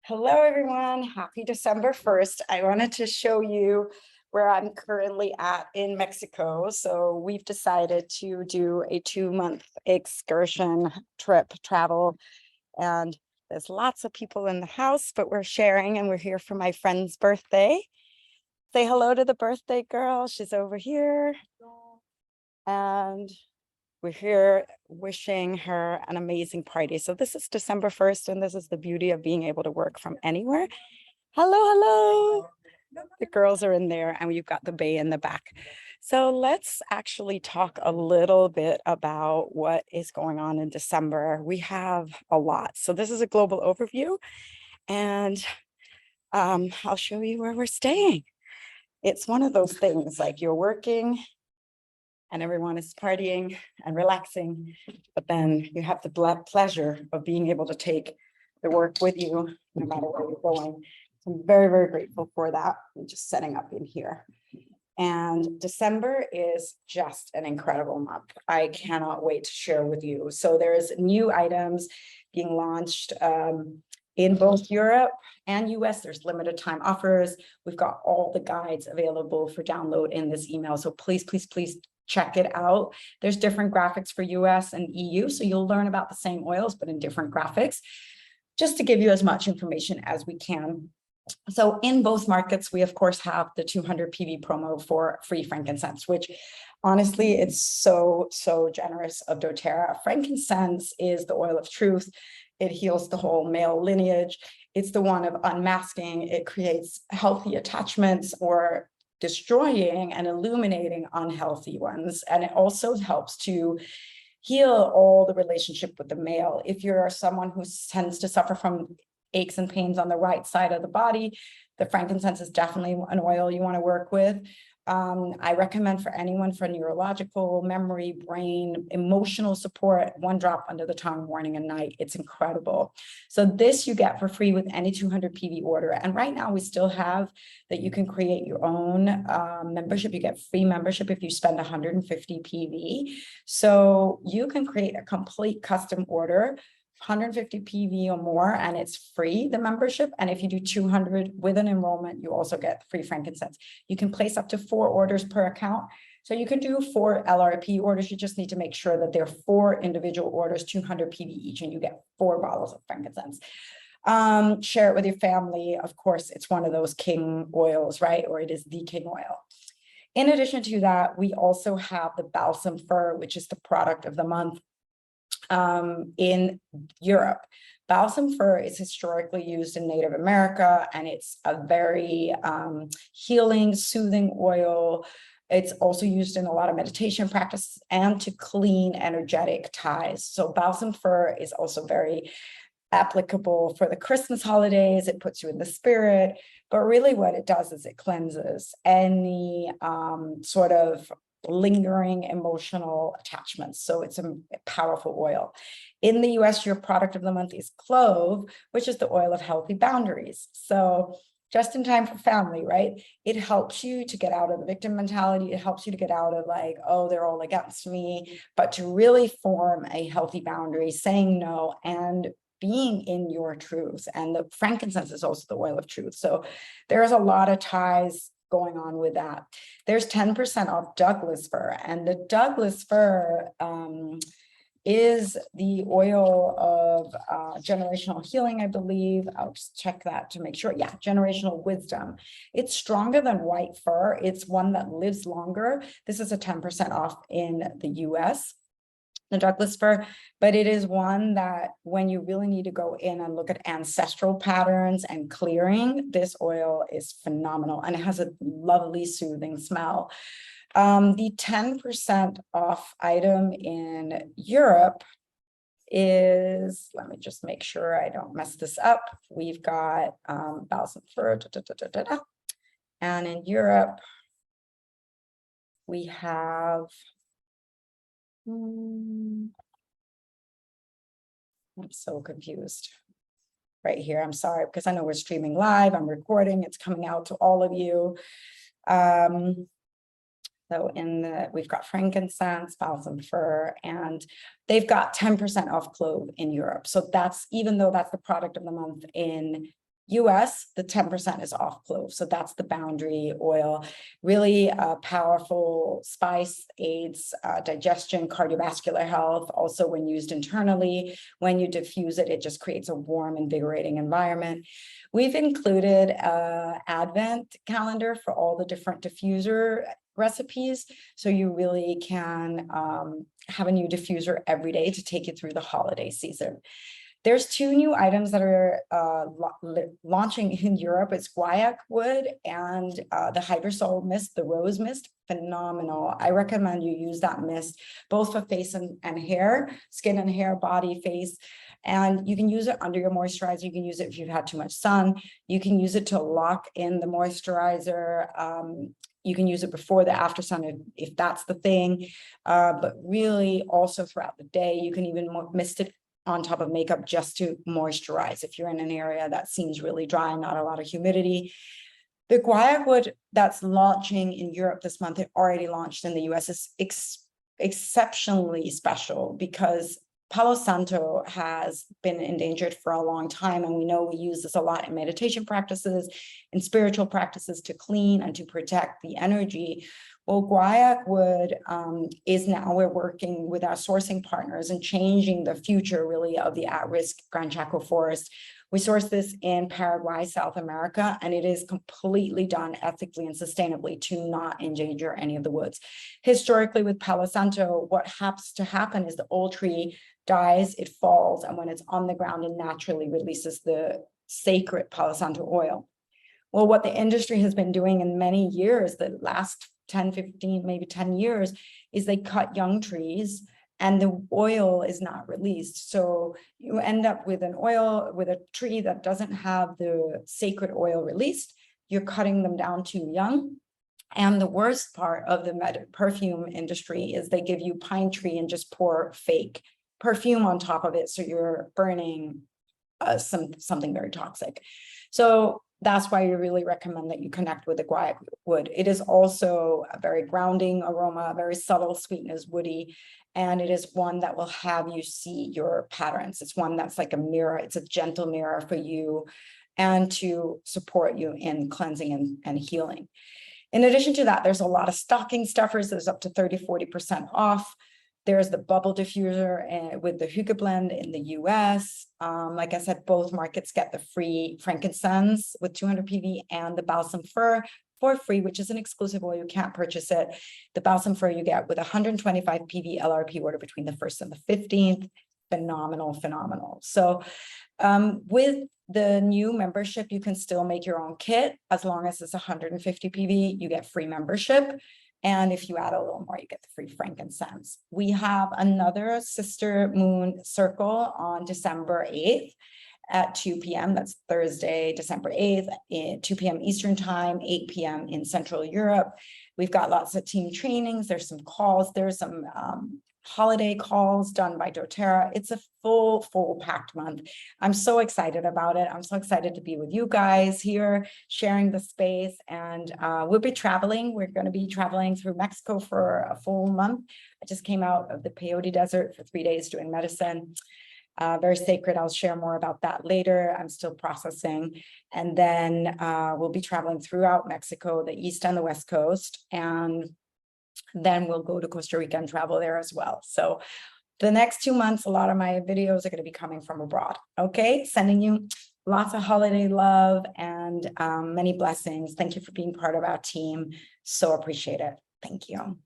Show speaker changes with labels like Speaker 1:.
Speaker 1: Hello, everyone. Happy December 1st. I wanted to show you where I'm currently at in Mexico. So we've decided to do a 2-month excursion trip travel. And there's lots of people in the house, but we're sharing and we're here for my friend's birthday. Say hello to the birthday girl. She's over here. And we're here wishing her an amazing party. So this is December 1st, and this is the beauty of being able to work from anywhere. Hello, hello. The girls are in there, and you've got the bay in the back. So let's actually talk a little bit about what is going on in December. We have a lot. So this is a global overview, and I'll show you where we're staying. It's one of those things like you're working and everyone is partying and relaxing, but then you have the pleasure of being able to take the work with you no matter where you're going. So I'm very, very grateful for that. I'm just setting up in here. And December is just an incredible month. I cannot wait to share with you. So there's new items being launched in both Europe and US. There's limited time offers. We've got all the guides available for download in this email. So please, please, please check it out. There's different graphics for US and EU. So you'll learn about the same oils, but in different graphics, just to give you as much information as we can. So in both markets, we of course have the 200 PV promo for free frankincense, which honestly, it's so generous of dōTERRA. Frankincense is the oil of truth. It heals the whole male lineage. It's the one of unmasking. It creates healthy attachments or destroying and illuminating unhealthy ones. And it also helps to heal all the relationship with the male. If you're someone who tends to suffer from aches and pains on the right side of the body, the frankincense is definitely an oil you want to work with. I recommend for anyone for neurological, memory, brain, emotional support, 1 drop under the tongue morning and night. It's incredible. So this you get for free with any 200 PV order. And right now we still have that you can create your own membership. You get free membership if you spend 150 PV. So you can create a complete custom order, 150 PV or more, and it's free, the membership. And if you do 200 with an enrollment, you also get free frankincense. You can place up to 4 orders per account. So you can do 4 LRP orders. You just need to make sure that they're 4 individual orders, 200 PV each, and you get 4 bottles of frankincense. Share it with your family. Of course, it's one of those king oils, right? Or it is the king oil. In addition to that, we also have the balsam fir, which is the product of the month. In Europe, balsam fir is historically used in Native America, and it's a very healing, soothing oil. It's also used in a lot of meditation practice and to clean energetic ties. So balsam fir is also very applicable for the Christmas holidays. It puts you in the spirit, but really what it does is it cleanses any sort of lingering emotional attachments. So it's a powerful oil. In the US, your product of the month is clove, which is the oil of healthy boundaries. So just in time for family, right? It helps you to get out of the victim mentality. It helps you to get out of like, oh, they're all against me, but to really form a healthy boundary, saying no and being in your truth. And the frankincense is also the oil of truth. So there's a lot of ties going on with that. There's 10% off Douglas fir, and the Douglas fir is the oil of generational healing, I believe. I'll just check that to make sure. Yeah, generational wisdom. It's stronger than white fir. It's one that lives longer. This is a 10% off in the US. The Douglas fir, but it is one that when you really need to go in and look at ancestral patterns and clearing, this oil is phenomenal, and it has a lovely soothing smell. The 10% off item in Europe is, let me just make sure I don't mess this up. We've got balsam fir, and in Europe, we have I'm so confused right here. I'm sorry, because I know we're streaming live. I'm recording. It's coming out to all of you. So we've got frankincense, balsam fir, and they've got 10% off clove in Europe. So that's, even though that's the product of the month in US, the 10% is off clove. So that's the boundary oil. Really powerful spice, aids digestion, cardiovascular health. Also, when used internally, when you diffuse it, it just creates a warm, invigorating environment. We've included an advent calendar for all the different diffuser recipes. So you really can have a new diffuser every day to take you through the holiday season. There's 2 new items that are launching in Europe. It's guaiac wood and the hydrosol mist, the rose mist. Phenomenal. I recommend you use that mist both for face and hair, skin and hair, body, face. And you can use it under your moisturizer. You can use it if you've had too much sun. You can use it to lock in the moisturizer. You can use it before the after sun if that's the thing. But really also throughout the day, you can even mist it on top of makeup just to moisturize if you're in an area that seems really dry, not a lot of humidity. The guaiac wood that's launching in Europe this month, it already launched in the US, is exceptionally special because Palo Santo has been endangered for a long time, and we know we use this a lot in meditation practices and spiritual practices to clean and to protect the energy. Well, guaiac wood is now, we're working with our sourcing partners and changing the future really of the at-risk Gran Chaco forest. We source this in Paraguay, South America, and it is completely done ethically and sustainably to not endanger any of the woods. Historically, with Palo Santo, what happens to happen is the old tree dies, it falls, and when it's on the ground, it naturally releases the sacred Palo Santo oil. Well, what the industry has been doing in many years, the last 10, 15, maybe 10 years, is they cut young trees and the oil is not released. So you end up with a tree that doesn't have the sacred oil released. You're cutting them down too young. And the worst part of the perfume industry is they give you pine tree and just pour fake perfume on top of it. So you're burning something very toxic. So that's why we really recommend that you connect with the guaiac wood. It is also a very grounding aroma, very subtle sweetness, woody, and it is one that will have you see your patterns. It's one that's like a mirror. It's a gentle mirror for you and to support you in cleansing and healing. In addition to that, there's a lot of stocking stuffers. There's up to 30–40% off. There's the bubble diffuser with the hookah blend in the US. Like I said, both markets get the free frankincense with 200 PV and the balsam fir for free, which is an exclusive oil. You can't purchase it. The balsam fir you get with 125 PV LRP order between the 1st and the 15th. Phenomenal, phenomenal. So with the new membership, you can still make your own kit. As long as it's 150 PV, you get free membership. And if you add a little more, you get the free frankincense. We have another Sister Moon Circle on December 8th at 2 p.m. That's Thursday, December 8th, at 2 p.m. Eastern time, 8 p.m. in Central Europe. We've got lots of team trainings. There's some calls. There's some holiday calls done by dōTERRA. It's a full packed month. I'm so excited about it. I'm so excited to be with you guys here, sharing the space, and we'll be traveling. We're going to be traveling through Mexico for a full month. I just came out of the Peyote Desert for 3 days doing medicine. Very sacred. I'll share more about that later. I'm still processing. And then we'll be traveling throughout Mexico, the East and the West Coast, and then we'll go to Costa Rica and travel there as well. So the next 2 months, a lot of my videos are going to be coming from abroad. Okay, sending you lots of holiday love and many blessings. Thank you for being part of our team. So appreciate it. Thank you.